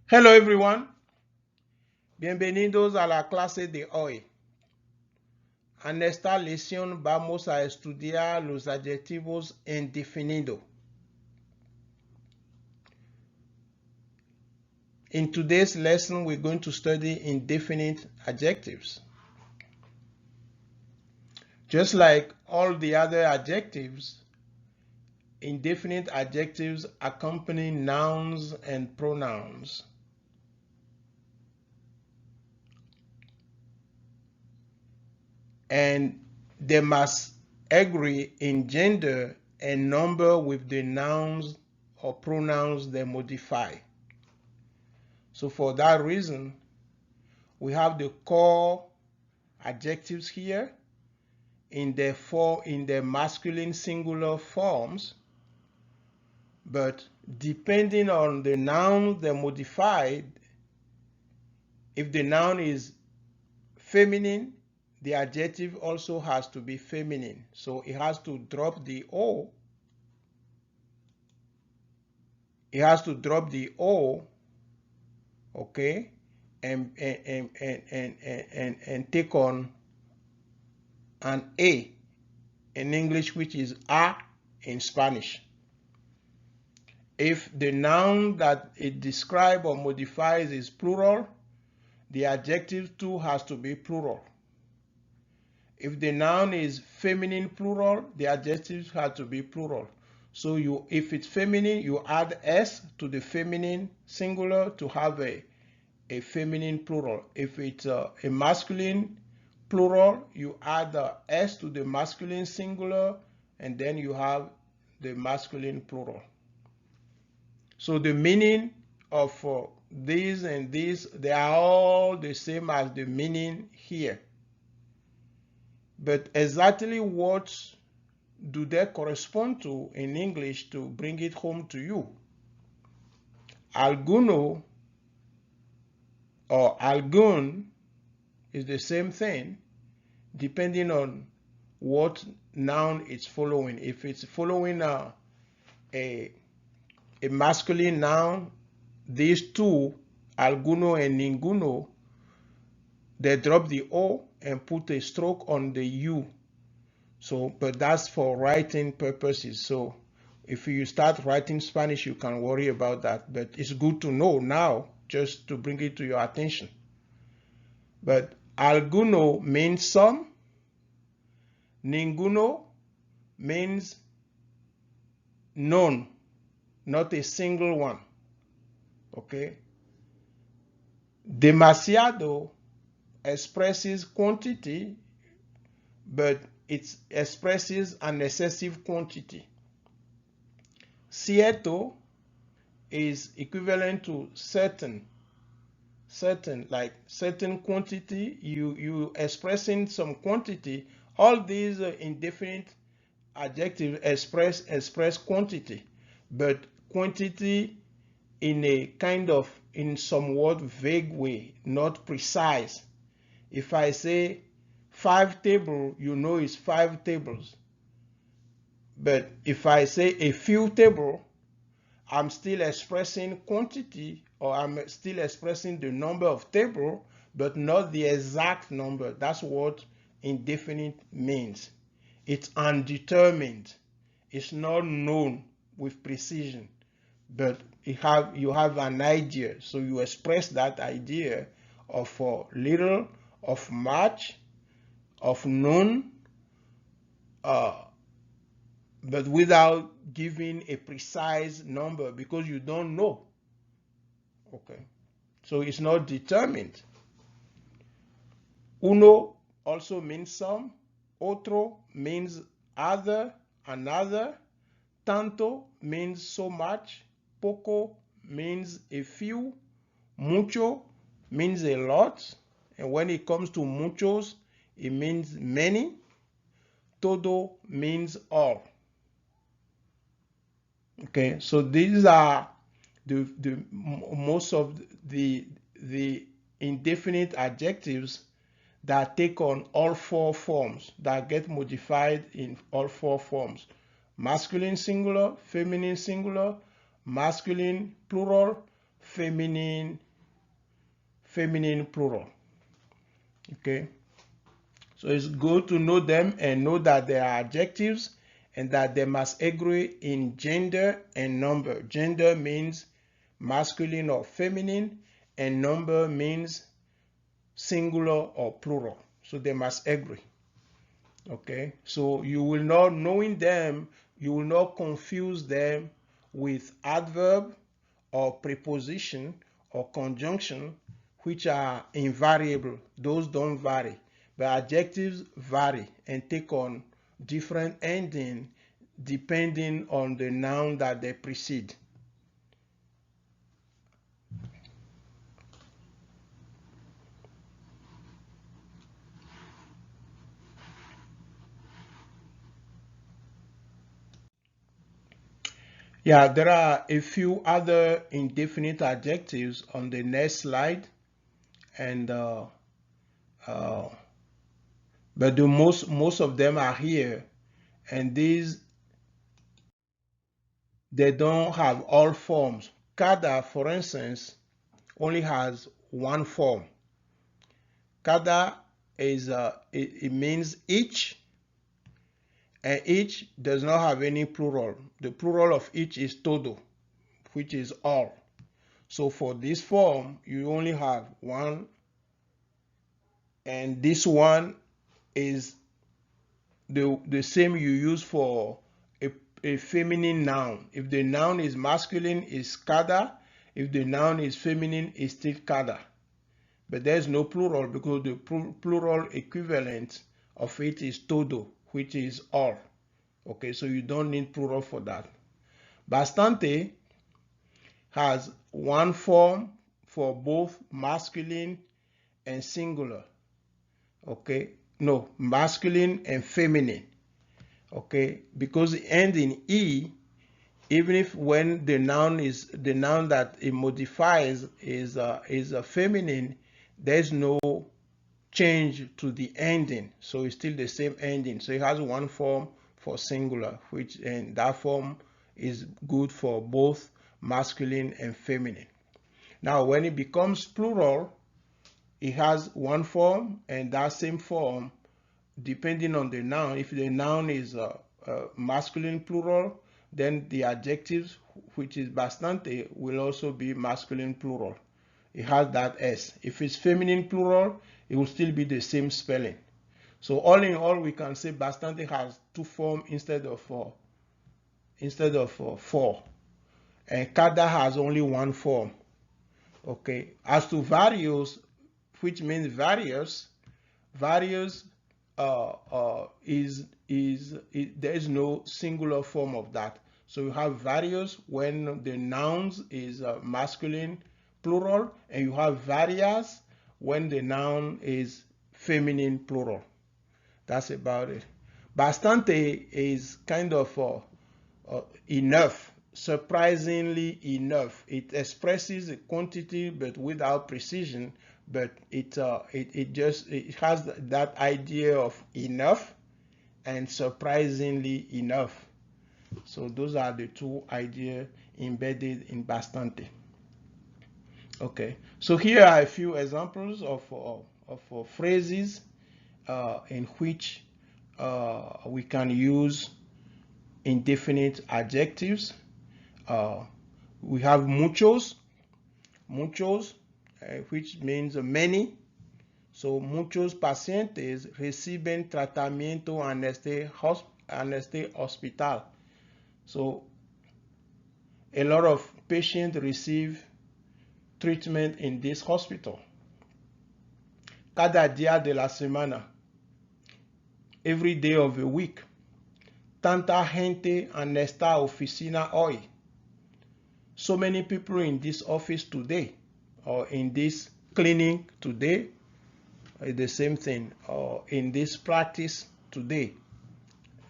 Hello everyone, bienvenidos a la clase de hoy. En esta lección vamos a estudiar los adjetivos indefinidos. In today's lesson, we're going to study indefinite adjectives. Just like all the other adjectives, indefinite adjectives accompany nouns and pronouns. And they must agree in gender and number with the nouns or pronouns they modify. So for that reason, we have the core adjectives here in their masculine singular forms, but depending on the noun they modified, if the noun is feminine, the adjective also has to be feminine. So it has to drop the O. It has to drop the O, okay, and take on an A in English, which is a in Spanish. If the noun that it describes or modifies is plural, the adjective too has to be plural. If the noun is feminine plural, the adjective has to be plural. So if it's feminine, you add S to the feminine singular to have a feminine plural. If it's a masculine plural, you add the S to the masculine singular, and then you have the masculine plural. So the meaning of these and these, they are all the same as the meaning here. But exactly what do they correspond to in English to bring it home to you? Alguno or algun is the same thing depending on what noun it's following. If it's following a masculine noun, these two, alguno and ninguno, they drop the O and put a stroke on the U. So, but that's for writing purposes. So if you start writing Spanish, you can worry about that. But it's good to know now, just to bring it to your attention. But alguno means some. Ninguno means none, not a single one. Okay? Demasiado expresses quantity, but it expresses an excessive quantity. Cierto is equivalent to certain, like certain quantity. You expressing some quantity. All these indefinite adjectives express quantity, but quantity in a kind of, in somewhat vague way, not precise. If I say 5 tables, you know it's 5 tables. But if I say a few tables, I'm still expressing quantity, or I'm still expressing the number of tables, but not the exact number. That's what indefinite means. It's undetermined. It's not known with precision, but you have an idea. So you express that idea of little, of much, of none, but without giving a precise number because you don't know. Okay, so it's not determined. Uno also means some. Otro means other, another. Tanto means so much. Poco means a few. Mucho means a lot. And when it comes to muchos, it means many. Todo means all. Okay, so these are the most of the indefinite adjectives that take on all 4 forms, that get modified in all 4 forms: masculine singular, feminine singular, masculine plural, feminine plural. Okay, so it's good to know them and know that they are adjectives and that they must agree in gender and number. Gender means masculine or feminine, and number means singular or plural. So they must agree. Okay, so you will not, knowing them, you will not confuse them with adverb or preposition or conjunction, which are invariable. Those don't vary, but adjectives vary and take on different ending depending on the noun that they precede. Yeah, there are a few other indefinite adjectives on the next slide, and but the most of them are here, and these, they don't have all forms. Cada, for instance, only has one form. Cada is it means each, and each does not have any plural. The plural of each is todo, which is all. So for this form, you only have one, and this one is the same you use for a feminine noun. If the noun is masculine, it's cada. If the noun is feminine, it's still cada. But there's no plural because the plural equivalent of it is todo, which is all. Okay, so you don't need plural for that. Bastante has one form for both masculine and singular. Okay, no, masculine and feminine. Okay, because it ends in e, even if when the noun that it modifies is a feminine, there's no change to the ending, so it's still the same ending. So it has one form for singular, which, and that form is good for both masculine and feminine. Now when it becomes plural, it has one form, and that same form, depending on the noun, if the noun is a masculine plural, then the adjectives, which is bastante, will also be masculine plural. It has that S. If it's feminine plural, it will still be the same spelling. So all in all, we can say bastante has two forms instead of four. And cada has only one form. Okay. As to varios, which means various there is no singular form of that. So you have various when the nouns is masculine plural, and you have varias when the noun is feminine plural. That's about it. Bastante is kind of enough, surprisingly enough. It expresses a quantity but without precision, but it has that idea of enough and surprisingly enough. So those are the two ideas embedded in bastante. Okay, so here are a few examples of phrases in which we can use indefinite adjectives. We have muchos, which means many. So muchos pacientes reciben tratamiento en este hospital. So a lot of patients receive treatment in this hospital. Cada día de la semana, every day of the week. Tanta gente en esta oficina hoy. So many people in this office today, or in this clinic today, the same thing, or in this practice today,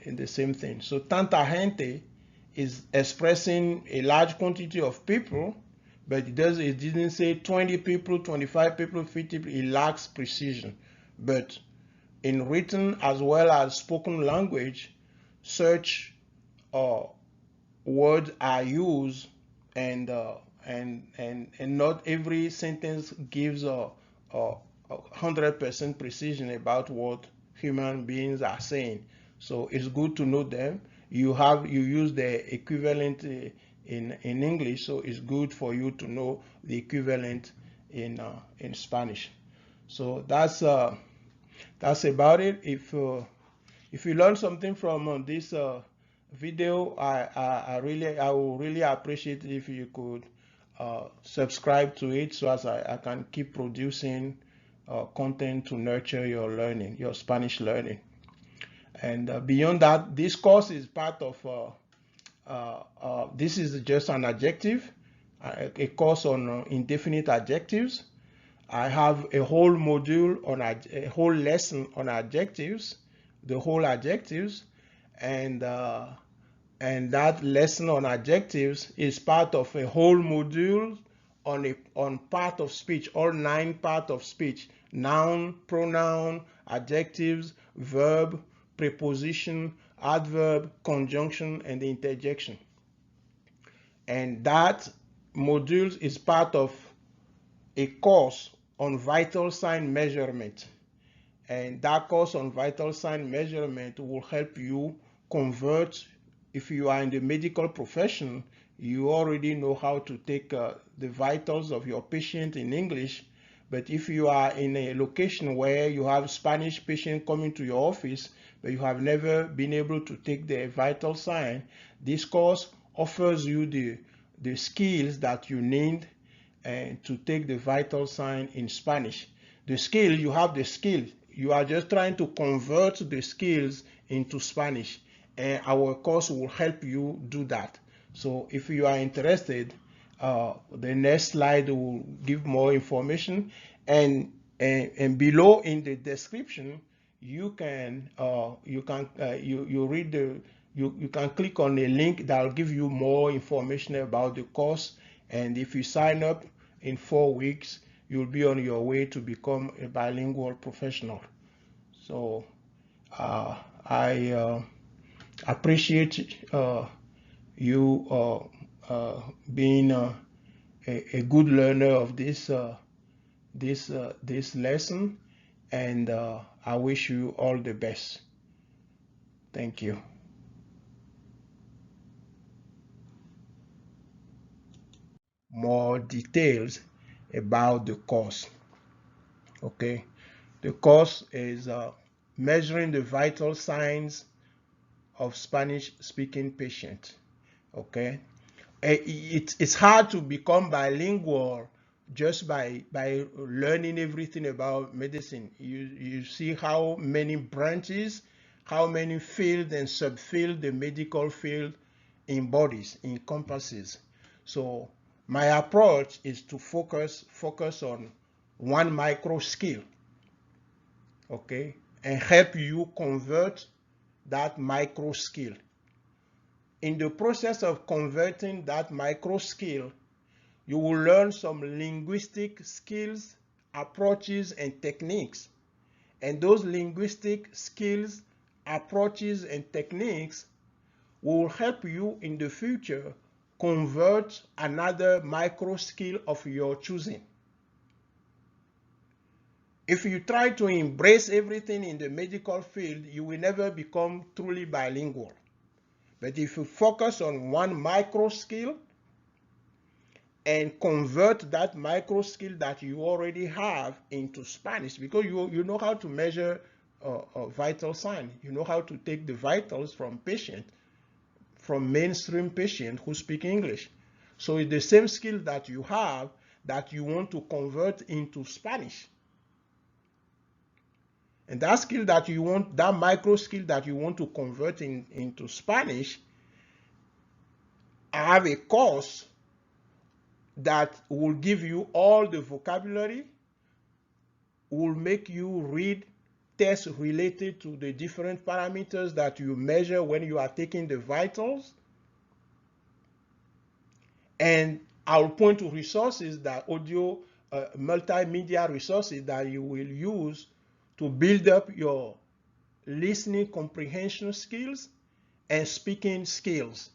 in the same thing. So tanta gente is expressing a large quantity of people, but it didn't say 20 people, 25 people, 50 people. It lacks precision. But in written as well as spoken language, such words are used, and and not every sentence gives a 100% precision about what human beings are saying. So it's good to know them. You use the equivalent in English, so it's good for you to know the equivalent in Spanish. So that's about it. If you learn something from this video, I will really appreciate if you could subscribe to it, so as I can keep producing content to nurture your learning, your Spanish learning. And beyond that, this course is part of this is just an adjective, a course on indefinite adjectives. I have a whole module on a whole lesson on adjectives, the whole adjectives, and that lesson on adjectives is part of a whole module on part of speech, all 9 parts of speech: noun, pronoun, adjectives, verb, preposition, adverb, conjunction, and interjection. And that module is part of a course on vital sign measurement. And that course on vital sign measurement will help you convert. If you are in the medical profession, you already know how to take the vitals of your patient in English. But if you are in a location where you have Spanish patient coming to your office, but you have never been able to take the vital sign, this course offers you the skills that you need to take the vital sign in Spanish. The skill, you have the skill. You are just trying to convert the skills into Spanish, and our course will help you do that. So if you are interested, the next slide will give more information, and below in the description you can read you can click on a link that will give you more information about the course. And if you sign up in 4 weeks, you'll be on your way to become a bilingual professional. So I appreciate you being a good learner of this lesson, and I wish you all the best. Thank you. More details about the course. Okay, the course is measuring the vital signs of Spanish speaking patients. Okay, it's hard to become bilingual just by learning everything about medicine. You see how many branches, how many fields and subfields the medical field encompasses. So my approach is to focus on one micro skill, okay, and help you convert that micro skill. In the process of converting that micro skill, you will learn some linguistic skills, approaches, and techniques. And those linguistic skills, approaches, and techniques will help you in the future convert another micro skill of your choosing. If you try to embrace everything in the medical field, you will never become truly bilingual. But if you focus on one micro skill and convert that micro skill that you already have into Spanish, because you know how to measure a vital sign, you know how to take the vitals from mainstream patient who speak English. So it's the same skill that you have that you want to convert into Spanish. And that skill that you want, that micro skill that you want to convert into Spanish, I have a course that will give you all the vocabulary, will make you read tests related to the different parameters that you measure when you are taking the vitals. And I'll point to resources, that audio, multimedia resources that you will use to build up your listening comprehension skills and speaking skills.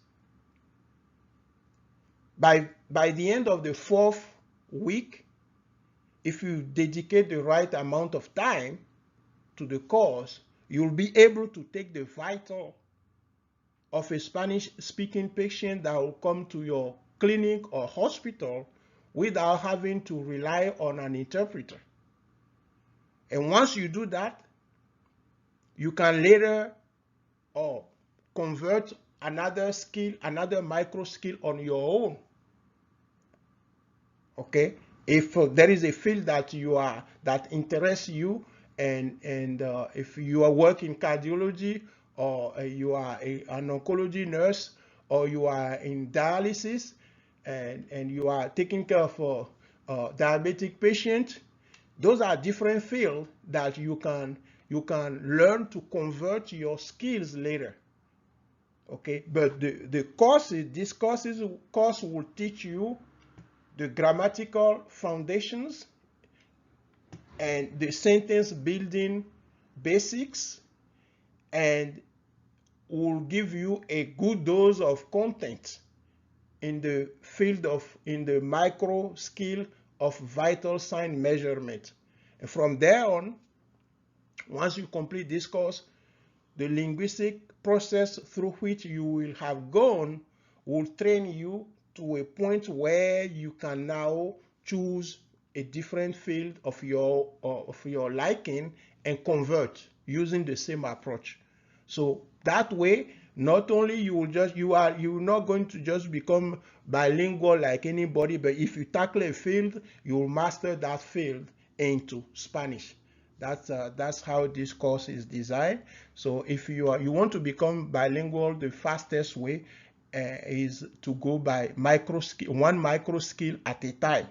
By the end of the 4th week, if you dedicate the right amount of time to the course, you'll be able to take the vital of a Spanish-speaking patient that will come to your clinic or hospital without having to rely on an interpreter. And once you do that, you can later convert another skill, another micro skill on your own. Okay, if there is a field that that interests you, and if you are working cardiology, or you are an oncology nurse, or you are in dialysis, and you are taking care of diabetic patient, those are different fields that you can learn to convert your skills later. Okay, but this course will teach you the grammatical foundations and the sentence building basics, and will give you a good dose of content in the field in the micro skill of vital sign measurement. And from there on, once you complete this course, the linguistic process through which you will have gone will train you to a point where you can now choose a different field of your liking and convert using the same approach. So that way, not only you're not going to just become bilingual like anybody, but if you tackle a field, you'll master that field into Spanish. That's how this course is designed. So if you want to become bilingual, the fastest way is to go by one micro skill at a time.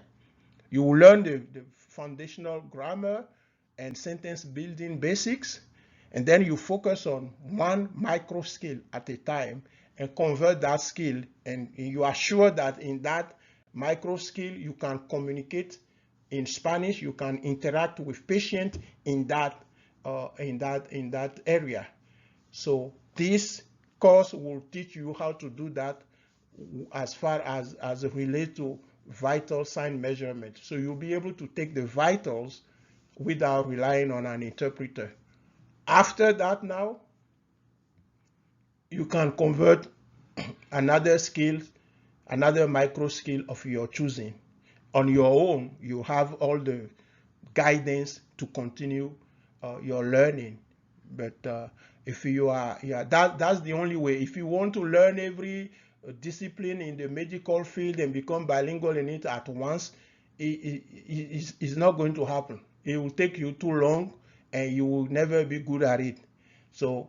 You will learn the foundational grammar and sentence building basics, and then you focus on one micro skill at a time and convert that skill, and you are sure that in that micro skill you can communicate in Spanish, you can interact with patients in that area. So this course will teach you how to do that as far as it relates to vital sign measurement. So you'll be able to take the vitals without relying on an interpreter. After that, now you can convert another skill, another micro skill of your choosing. On your own, you have all the guidance to continue your learning. But if you are, that's the only way. If you want to learn every discipline in the medical field and become bilingual in it at once, it's not going to happen. It will take you too long, and you will never be good at it. So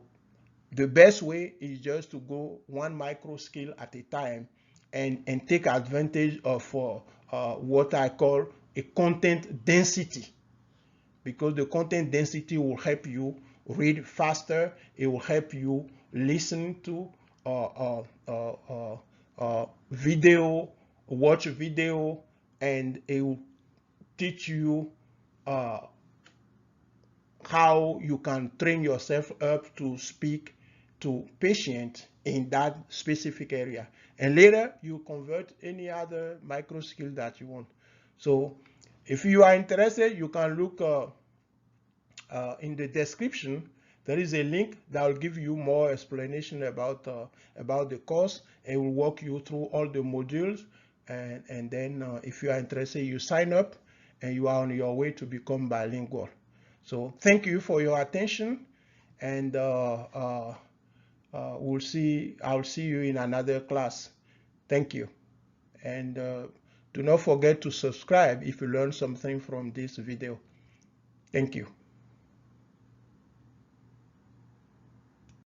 the best way is just to go one micro skill at a time, and take advantage of what I call a content density, because the content density will help you read faster. It will help you listen to video, watch video, and it will teach you how you can train yourself up to speak to patients in that specific area. And later, you convert any other micro skill that you want. So if you are interested, you can look in the description. There is a link that will give you more explanation about the course, and will walk you through all the modules. And then if you are interested, you sign up, and you are on your way to become bilingual. So thank you for your attention, and I'll see you in another class. Thank you. And do not forget to subscribe if you learned something from this video. Thank you.